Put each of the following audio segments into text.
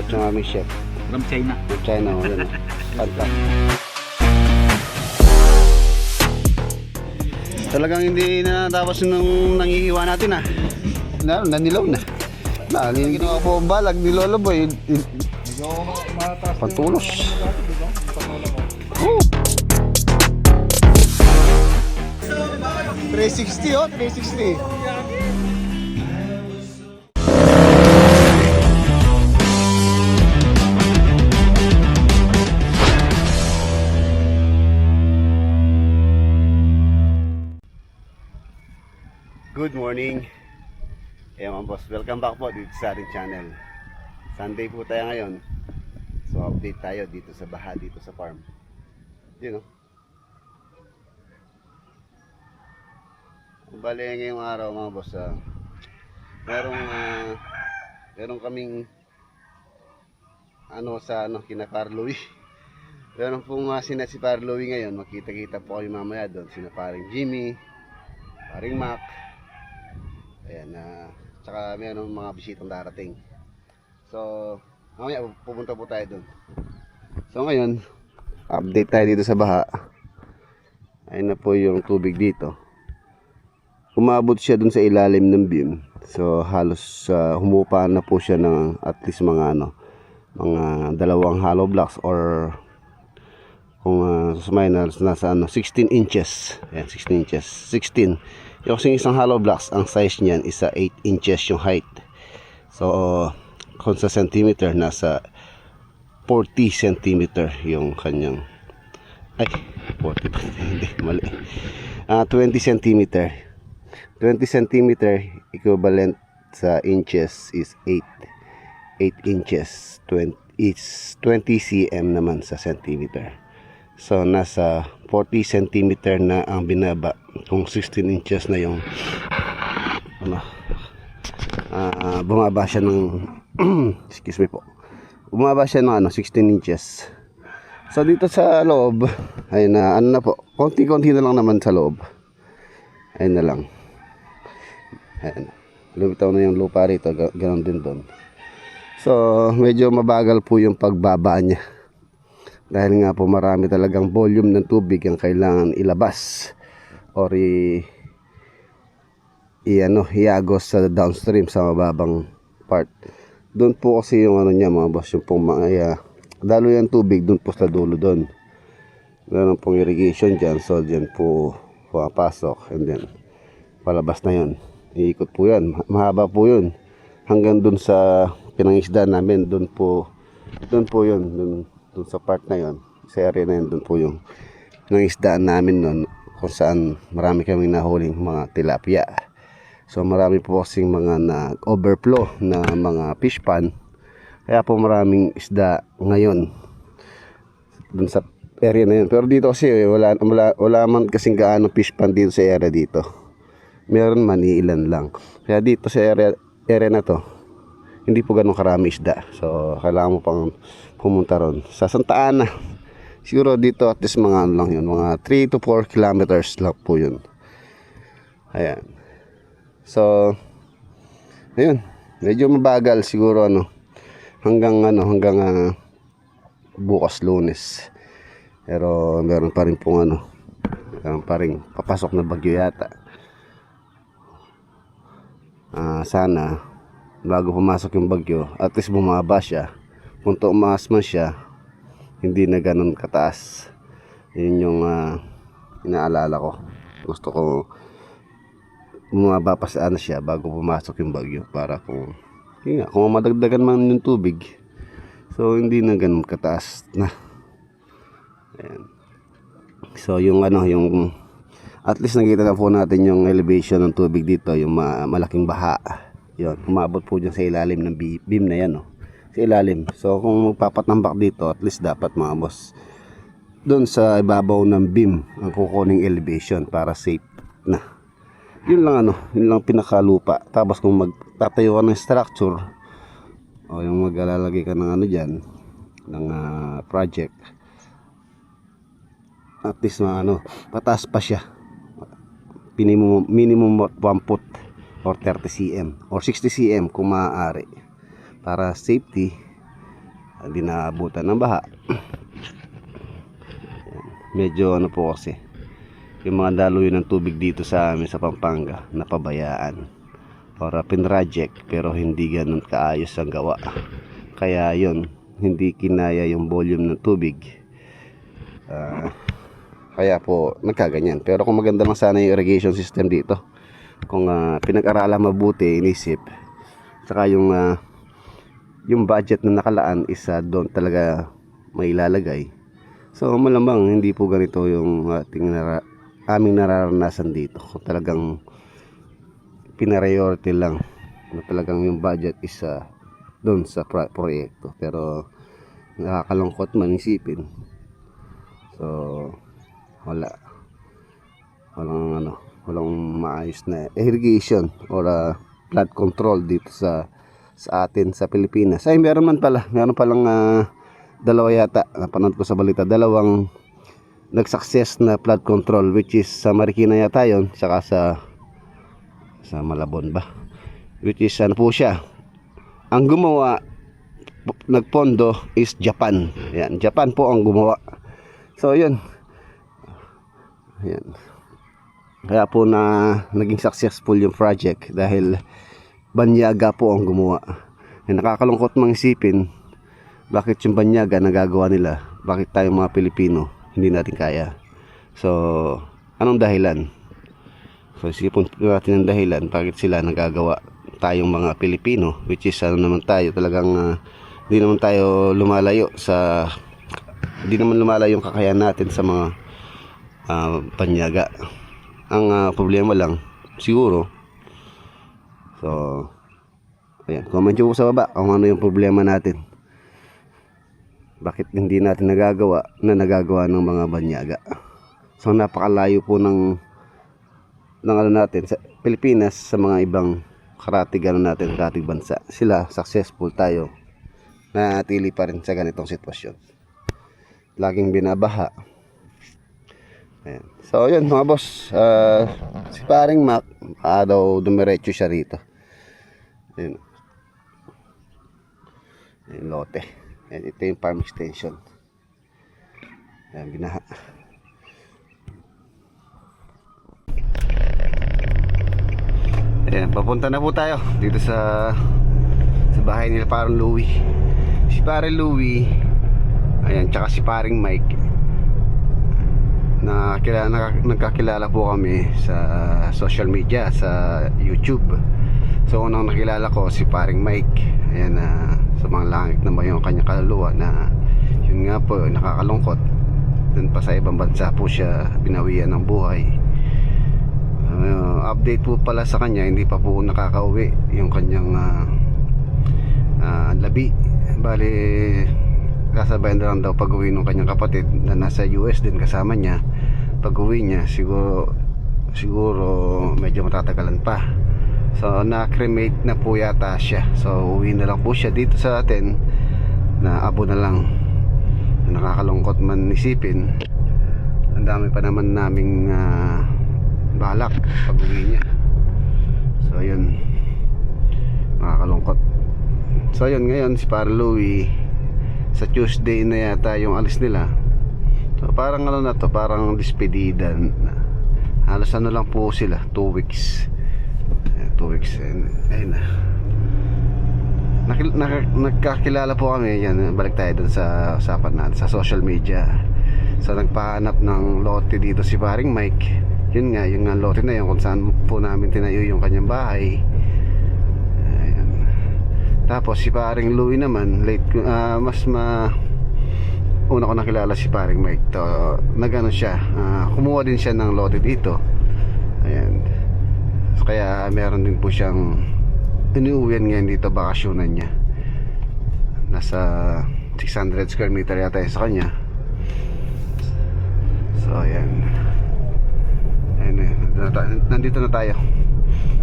shoutout yung aming chef. From China. From China, o yun. Panta. Talagang hindi na tapos nung nangihiwa natin nanilaw na. Yung ginawa po ang balag, niloloboy. Pantulos. Oh. 360 oh, 360. Good morning. Mga boss, welcome back po dito sa ating channel. Sunday po tayo ngayon. So update tayo dito sa baha, dito sa farm. Yun o. Bale ngayong araw mga boss, merong kaming kina Parloy. Meron pong sina si Parloy ngayon. Makita-kita po kayo mamaya doon. Sina paring Jimmy, paring Mac. Ayan, tsaka mayroon mga bisitang darating. So, mamaya pupunta po tayo doon. So ngayon, update tayo dito sa baha. Ayun na po yung tubig dito. Umabot siya doon sa ilalim ng beam. So halos humupa na po siya ng at least mga dalawang hollow blocks, or kung nasa 16 inches. Ayan, 16 inches. 16. Yung isang hollow blocks, ang size niyan is 8 inches yung height. So kung sa centimeter, nasa 40 centimeter yung kanyang 40 pa, hindi, mali. 20 centimeter. 20 centimeter equivalent sa inches is 8 inches. 20 cm naman sa centimeter. So nasa 40 centimeter na ang binaba kung 16 inches na yung bumaba siya ng excuse me po, bumaba siya ng 16 inches. So dito sa loob ay na po, konti-konti na lang naman sa loob. Ayun na lang. Ayan, lumitaw na yung lupa rito, ganoon din doon. So medyo mabagal po yung pagbaba niya, dahil nga po marami talagang volume ng tubig ang kailangan ilabas or iagos sa downstream sa mababang part. Doon po kasi yung niya mga boss, yung pong mga dalo yung tubig doon po sa dulo doon. Meron pong irrigation dyan, so dyan po pumapasok, and then palabas na yun. Iikot po yan, mahaba po yun hanggang doon sa pinangisda namin. Doon po yun, doon sa part na yun, sa area na yun, doon po yung pinangisdaan namin noon, kung saan marami kaming nahuling mga tilapia. So marami po kasing mga overflow na mga fish pond, kaya po maraming isda ngayon dun sa area na yun. Pero dito kasi wala man kasing gaano fish pond dito sa area dito. Meron man, ilan lang. Kaya dito sa area na to, hindi po ganun karami isda. So kailangan mo pang pumunta ron sa Santa Ana. Siguro dito at least mga lang yun, mga 3 to 4 kilometers lang po yun. Ayan. So ayun, medyo mabagal siguro hanggang bukas Lunes. Pero meron pa rin pong meron pa rin papasok na bagyo yata. Sana bago pumasok yung bagyo, at least bumaba siya. Kung tumaas man siya, hindi na ganun kataas. Yun yung inaalala ko. Gusto ko bumaba pa sa siya bago pumasok yung bagyo, para kung madagdagan man yung tubig, so hindi na ganun kataas na. Ayan. So yung yung at least nakita na po natin yung elevation ng tubig dito, yung malaking baha. Yun, umabot po dyan sa ilalim ng beam na yan, sa ilalim. So kung magpapatambak dito, at least dapat mga boss, doon sa ibabaw ng beam ang kukuning elevation para safe na. Yun lang pinakalupa. Tapos kung magtatayo ka ng structure, o yung maglalagay ka ng dyan, ng project, at least pataas pa siya. Minimum 1 foot or 30 cm or 60 cm kung maaari, para safety hindi naabutan ng baha. Medyo ano po kasi, yung mga daluyan ng tubig dito sa amin sa Pampanga napabayaan or pinroject, pero hindi ganun kaayos ang gawa. Kaya yon, hindi kinaya yung volume ng tubig. Kaya po nagkaganyan. Pero kung maganda lang sana yung irrigation system dito, kung pinag-aralan mabuti, inisip, saka yung budget na nakalaan is doon talaga may ilalagay. So malamang hindi po ganito yung aming nararanasan dito. Kung talagang pinariority lang na talagang yung budget is doon sa proyekto. Pero nakakalungkot man isipin. So walang maayos na irrigation or flood control dito sa atin sa Pilipinas. Ay meron palang dalawa yata, napanood ko sa balita, dalawang nag-success na flood control, which is sa Marikina yata yun, saka sa Malabon ba, which is ano po siya, ang gumawa nagpondo is Japan. Yan, Japan po ang gumawa. So yun, yan, kaya po na naging successful yung project dahil banyaga po ang gumawa. Nakakalungkot mang isipin, bakit yung banyaga nagagawa nila, bakit tayo mga Pilipino hindi natin kaya. So anong dahilan? So isipin natin ang dahilan bakit sila nagagawa, tayong mga Pilipino, which is ano naman tayo, talagang hindi naman tayo lumalayo sa, hindi naman lumalayo yung kakayahan natin sa mga banyaga. Ang problema lang siguro, so ayan, comment nyo po sa baba kung ano yung problema natin, bakit hindi natin nagagawa ng mga banyaga. So napakalayo po ng ano natin sa Pilipinas sa mga ibang karatig bansa. Sila successful, tayo natili pa rin sa ganitong sitwasyon, laging binabaha. Ayan. So yun mga boss, si paring Mac daw dumiretso siya rito. Ayan. Ayan, lote. Ayan, ito yung farm extension. Ayan, binaha. Ayan, papunta na po tayo dito sa bahay nila parang Louie. Si parang Louie, ayan, tsaka si paring Mike, nagkakilala po kami sa social media, sa YouTube. So unang nakilala ko si paring Mike. Ayan, sa mga langit naman yung kanyang kaluluwa na yun nga po, nakakalungkot. Dun pa sa ibang bansa po siya binawian ng buhay. Update po pala sa kanya, hindi pa po nakakauwi yung kanyang labi. Bali kasabayan na lang daw pag-uwi ng kanyang kapatid na nasa US din kasama niya. Pag-uwi niya siguro medyo matatagalan pa. So na-cremate na po yata siya. So uwi na lang po siya dito sa atin, na abo na lang. Nakakalungkot man isipin, ang dami pa naman naming balak pag uwi niya. So yun, nakakalungkot. So yun, ngayon si Para Louie, sa Tuesday na yata yung alis nila. So parang ano na to, parang despedida. Halos ano lang po sila, 2 weeks. 2 weeks. Ayun na. Nagkakilala po kami. Yan, balik tayo dun sa usapan natin sa social media. So nagpahanap ng lote dito si paring Mike. Yun nga, yung lote na yun kung saan po namin tinayo yung kanyang bahay. Ayan. Tapos si paring Louie naman, una ko nakilala si paring Mike to, nagano siya, kumuha din siya ng lote dito. Ayan. So, kaya meron din po siyang iniuwian ngayon dito, bakasyonan niya. Nasa 600 square meter yata yun sa kanya. So ayan, nandito na tayo.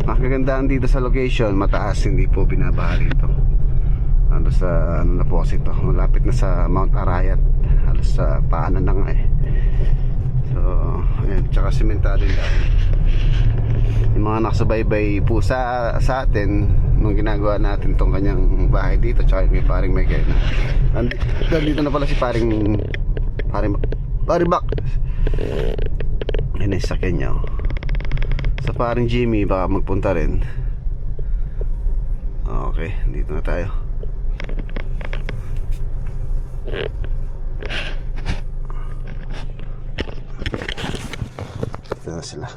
Ang kagandahan dito sa location, mataas, hindi po binabaha rito. Halos sa ano na po kasi ito, malapit na sa Mount Arayat, halos sa paanan na nga eh. So ayan, tsaka sementado yung dahil. Yung mga nakasubaybay po sa atin, nung ginagawa natin tong kanyang bahay dito, tsaka may paring may kaya nandito na pala si paring Bak. Yan yung sakyan niya, oh. Sa paring Jimmy baka magpunta rin. Okay, dito na tayo. Dito na sila.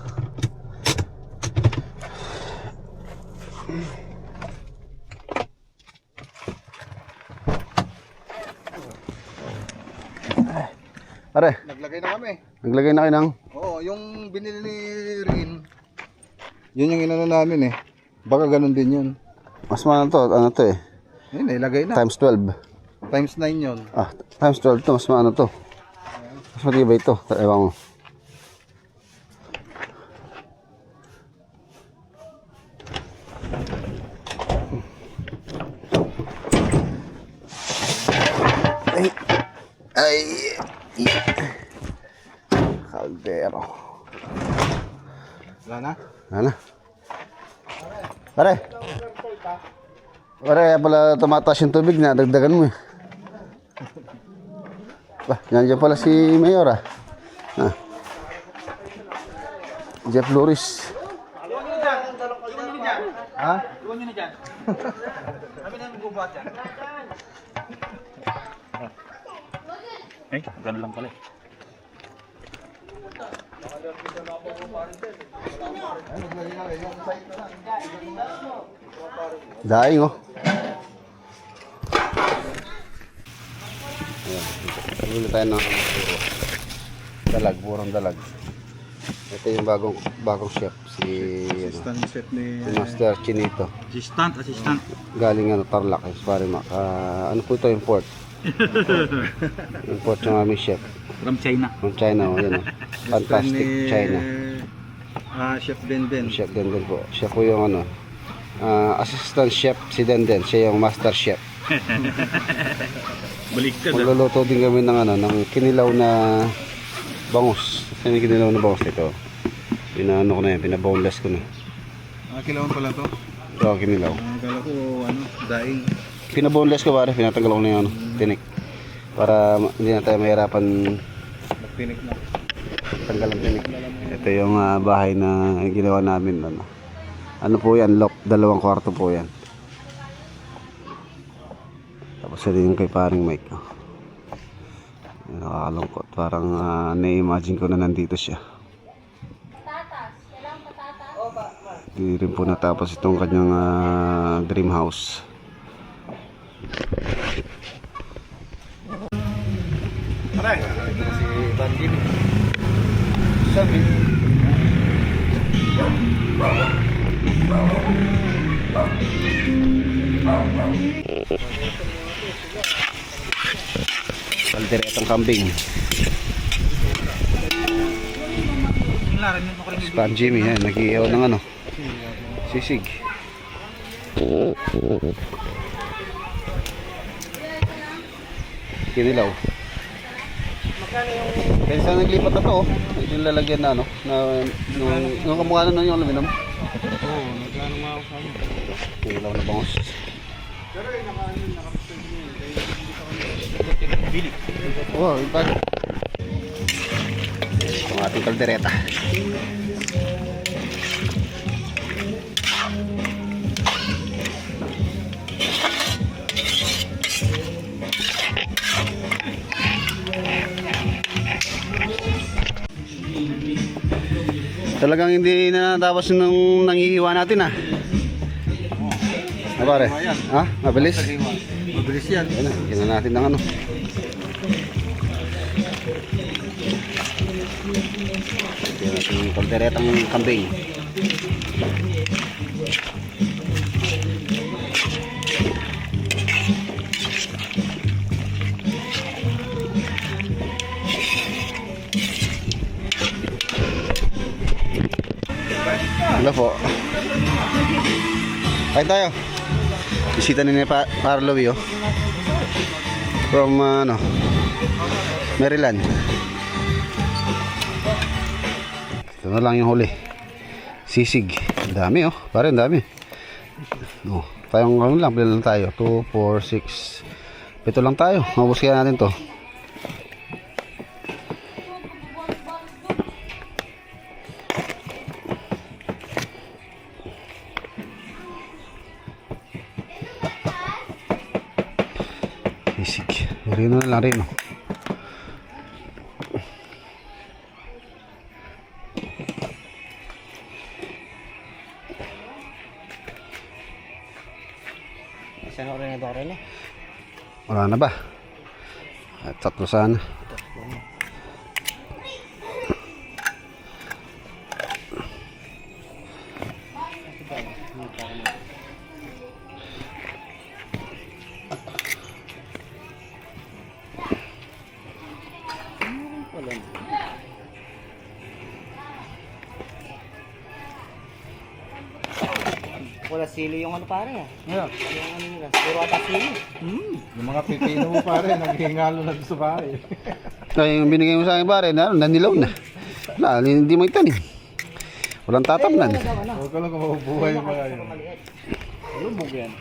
Pare, Naglagay na kami. naglagay na kayo ng Oo, yung binili ni Rin, yun yung inano namin eh. Baka ganun din yun. mas mahal to, ano to eh, Yun, ilagay na. times 12. Times 9 yun. Ah, times 12 to, mas maano to. Mas matibay to, ewan ko. Ay, ay, kaldero. Wala na? Ano? Pare. Pare, pala tumataas yung tubig na, dagdagan mo eh. Bah, nandiyan pala si Mayor ah. Ah. Jeff Loris. Ha? Iwan nyo na dyan. Kami na magbubuhat dyan. Eh, ganun lang pala eh. Daing oh. Ayan, ulit tayo ng dalag, burang dalag. Ito yung bagong chef, si Assistant chef ni... Master Chinito. Assistant. Galing Tarlac, pare Mac. Ano po ito, import? Import yung aming chef. From China. From China, oh, yan oh. Fantastic China. Chef Denden. Chef Denden po. Siya po yung ano, assistant chef si Denden. Siya yung master chef. Baliktad ah. Magluluto din kami ng ano, ng kinilaw na bangus. Yan yung kinilaw na bangus ito. Pinaano ko na yan, pinaboneless ko na. Kilawan pala to. Ito, kinilaw. Akala ko, daing. Pinaboneless ko pare, pinatanggal ko na yung ano, tinik. Para hindi na tayo mahirapan Nagpinik na. tanggal ang tinik. Ito yung bahay na ginawa namin. Ano po yan, loft, 2 kwarto po yan. Tapos ito yung kay paring Mike. Nakakalungkot. Parang na-imagine ko na nandito siya. Hindi rin po natapos itong kanyang dream house. Aray! Ito si Van Jimmy. Sabi. Kalderetang kambing. Si Pan Jimmy, nag-iiyaw ng ano, sisig. Kinilaw. Kaya saan naglipat na to, ito yung lalagyan na ano, nung kamukha na nun yung aluminum. Oo, nagkano nga ako sa amin. Kinilaw na bangos. Oh, yung bag. Itong ating kaldereta. Talagang hindi na natapos nung nangihiwa natin ah. Ah, pare? Ha? Mabilis? Mabilis yan. Ayan na, gina natin ng ano. Gina natin yung kalderetang kambing. Hello po. Kain tayo. Bisita ni Parlowy oh. From Maryland. Ito na lang yung huli. Sisig. Ang dami oh. Pare, ang dami. Oh, tayong ano lang, bilang lang tayo. 2, 4, 6. 7 lang tayo. Maubos kaya natin to. Isig. Rino na lang rin. Oh. Isang oras na doon rin eh. Wala na ba? At 3 sana. Wala sili yung ano pare ah. Yeah. Yung ano nila. Puro ata sili. Yung mga pipino mo pare, naghihingalo na sa bahay. Ay, yung binigay mo sa akin pare, nanilaw na. Wala, hindi mo itanim. Walang tatamnan. Huwag ka lang kung mabubuhay yung mga yun. Lubog yan.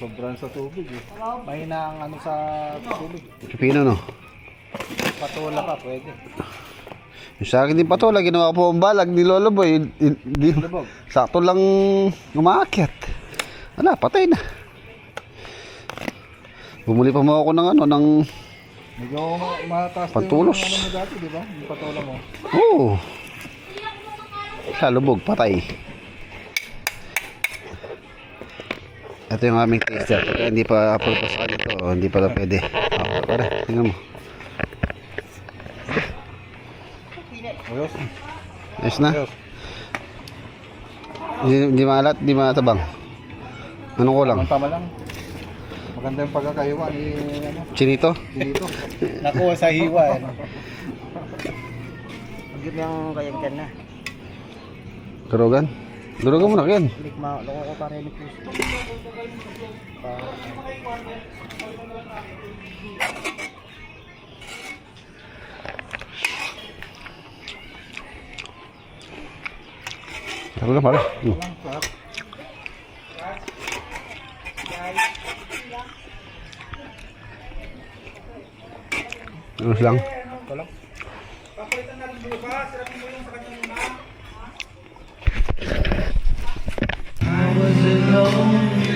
Sobrang sa tubig eh. Mahina ang ano sa tubig. Pipino no. Patula pa pwede. Yung sa akin din patola, ginawa ko po ang balag ni Lolo Boy. Sakto lang umaakyat. Wala, patay na. Bumuli pa mo ako ng ano, ng Medyo mataas Pantulos. yung ano mo dati, di ba? Yung patola mo. Oo. Salubog, patay. Ito yung aming taster. Kaya hindi pa approve pa sa kanila to. Hindi pa lang pwede. Para, tingnan mo. Ayos. Ayos na? Ayos. Hindi maalat, hindi matabang. Anong kulang? Ang tama lang. Maganda yung pagkakaiwa ni ano, Chinito? dito. Nakuha sa hiwa eh. Pagod yung kayang dyan na. Durugan? Durugan mo na yan. Loko ko pa rin po. Taro na pare. Terus lang. I was alone